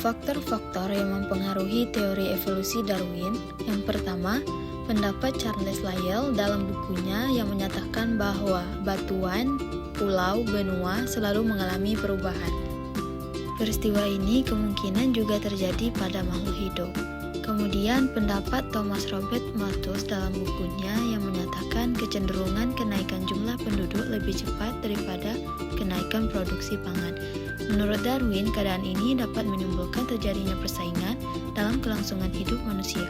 Faktor-faktor yang mempengaruhi teori evolusi Darwin. Yang pertama, pendapat Charles Lyell dalam bukunya yang menyatakan bahwa batuan, pulau, benua selalu mengalami perubahan. Peristiwa ini kemungkinan juga terjadi pada makhluk hidup. Kemudian pendapat Thomas Robert Malthus dalam bukunya yang menyatakan kecenderungan kenaikan jumlah penduduk lebih cepat daripada kenaikan produksi pangan. Menurut Darwin, keadaan ini dapat menimbulkan terjadinya persaingan dalam kelangsungan hidup manusia.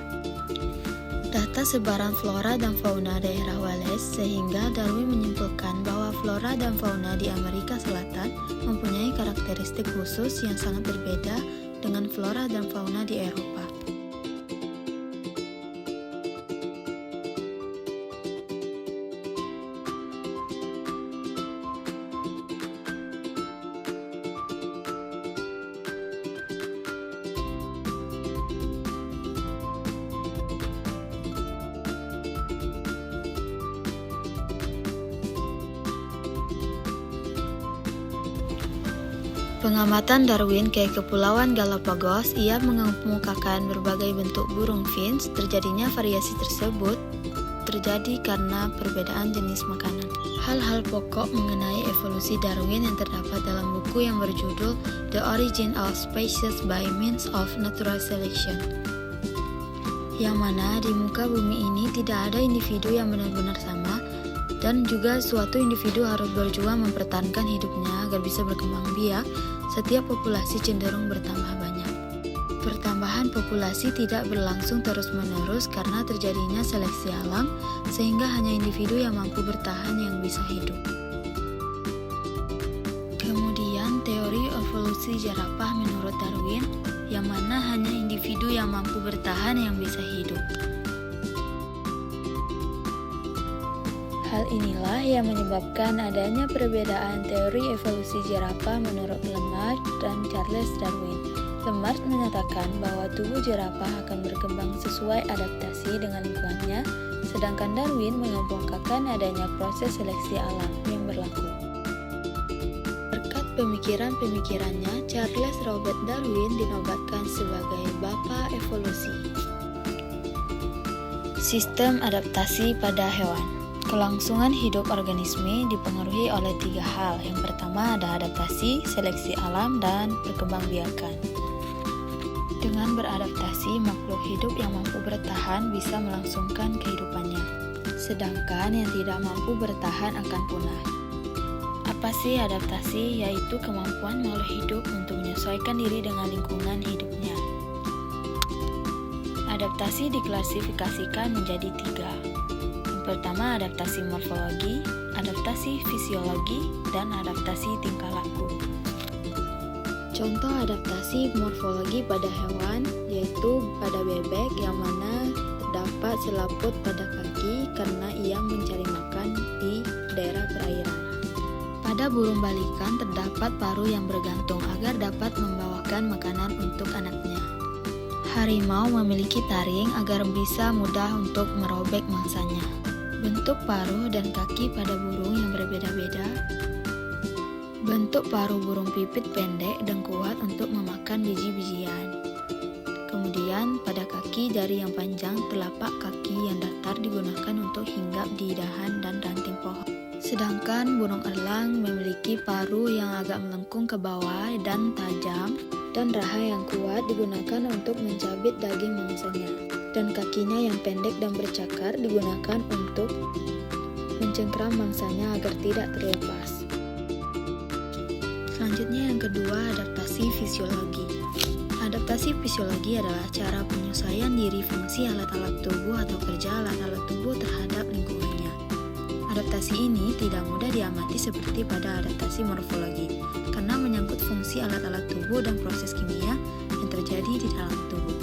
Data sebaran flora dan fauna daerah Wales sehingga Darwin menyimpulkan bahwa flora dan fauna di Amerika Selatan mempunyai karakteristik khusus yang sangat berbeda dengan flora dan fauna di Eropa. Pengamatan Darwin ke Kepulauan Galapagos, ia mengemukakan berbagai bentuk burung finch. Terjadinya variasi tersebut terjadi karena perbedaan jenis makanan. Hal-hal pokok mengenai evolusi Darwin yang terdapat dalam buku yang berjudul The Origin of Species by Means of Natural Selection, yang mana di muka bumi ini tidak ada individu yang benar-benar sama, dan juga suatu individu harus berjuang mempertahankan hidupnya agar bisa berkembang biak. Setiap populasi cenderung bertambah banyak. Pertambahan populasi tidak berlangsung terus-menerus karena terjadinya seleksi alam, sehingga hanya individu yang mampu bertahan yang bisa hidup. Kemudian teori evolusi jerapah menurut Darwin, yang mana hanya individu yang mampu bertahan yang bisa hidup. Hal inilah yang menyebabkan adanya perbedaan teori evolusi jerapah menurut Lamarck dan Charles Darwin. Lamarck menyatakan bahwa tubuh jerapah akan berkembang sesuai adaptasi dengan lingkungannya, sedangkan Darwin mengemukakan adanya proses seleksi alam yang berlaku. Berkat pemikiran-pemikirannya, Charles Robert Darwin dinobatkan sebagai Bapa Evolusi. Sistem adaptasi pada hewan. Kelangsungan hidup organisme dipengaruhi oleh 3 hal. Yang pertama ada adaptasi, seleksi alam, dan perkembangbiakan. Dengan beradaptasi, makhluk hidup yang mampu bertahan bisa melangsungkan kehidupannya, sedangkan yang tidak mampu bertahan akan punah. Apa sih adaptasi? Yaitu kemampuan makhluk hidup untuk menyesuaikan diri dengan lingkungan hidupnya. Adaptasi diklasifikasikan menjadi 3. Pertama, adaptasi morfologi, adaptasi fisiologi, dan adaptasi tingkah laku. Contoh adaptasi morfologi pada hewan yaitu pada bebek, yang mana terdapat selaput pada kaki karena ia mencari makan di daerah perairan. Pada burung balikan terdapat paruh yang bergantung agar dapat membawakan makanan untuk anaknya. Harimau memiliki taring agar bisa mudah untuk merobek mangsanya. Bentuk paruh dan kaki pada burung yang berbeda-beda. Bentuk paruh burung pipit pendek dan kuat untuk memakan biji-bijian. Kemudian pada kaki jari yang panjang, telapak kaki yang datar digunakan untuk hinggap di dahan dan ranting pohon. Sedangkan burung elang memiliki paruh yang agak melengkung ke bawah dan tajam, dan rahang yang kuat digunakan untuk mencabik daging mangsanya. Dan kakinya yang pendek dan bercakar digunakan untuk mencengkram mangsanya agar tidak terlepas. Selanjutnya yang kedua, adaptasi fisiologi. Adaptasi fisiologi adalah cara penyesuaian diri fungsi alat-alat tubuh atau kerja alat-alat tubuh terhadap lingkungannya. Adaptasi ini tidak mudah diamati seperti pada adaptasi morfologi, karena menyangkut fungsi alat-alat tubuh dan proses kimia yang terjadi di dalam tubuh.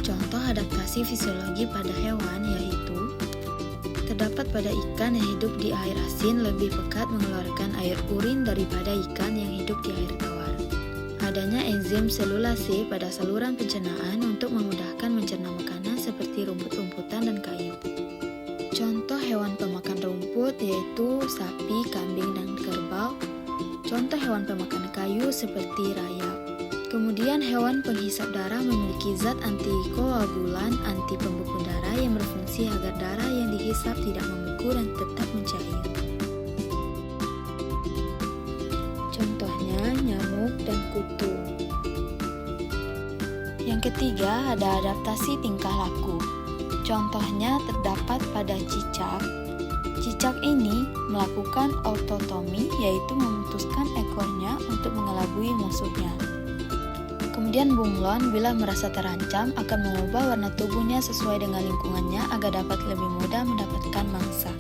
Contoh adaptasi fisiologi pada hewan yaitu terdapat pada ikan yang hidup di air asin lebih pekat mengeluarkan air urin daripada ikan yang hidup di air tawar. Adanya enzim selulase pada saluran pencernaan untuk memudahkan mencerna makanan seperti rumput-rumputan dan kayu. Contoh hewan pemakan rumput yaitu sapi, kambing, dan kerbau. Contoh hewan pemakan kayu seperti rayap. Kemudian hewan penghisap darah memiliki zat antikoagulan, anti pembeku darah yang berfungsi agar darah yang dihisap tidak membeku dan tetap mencair. Contohnya nyamuk dan kutu. Yang ketiga ada adaptasi tingkah laku. Contohnya terdapat pada cicak. Cicak ini melakukan autotomi, yaitu memutuskan ekornya untuk mengelabui musuhnya. Kemudian bunglon bila merasa terancam akan mengubah warna tubuhnya sesuai dengan lingkungannya agar dapat lebih mudah mendapatkan mangsa.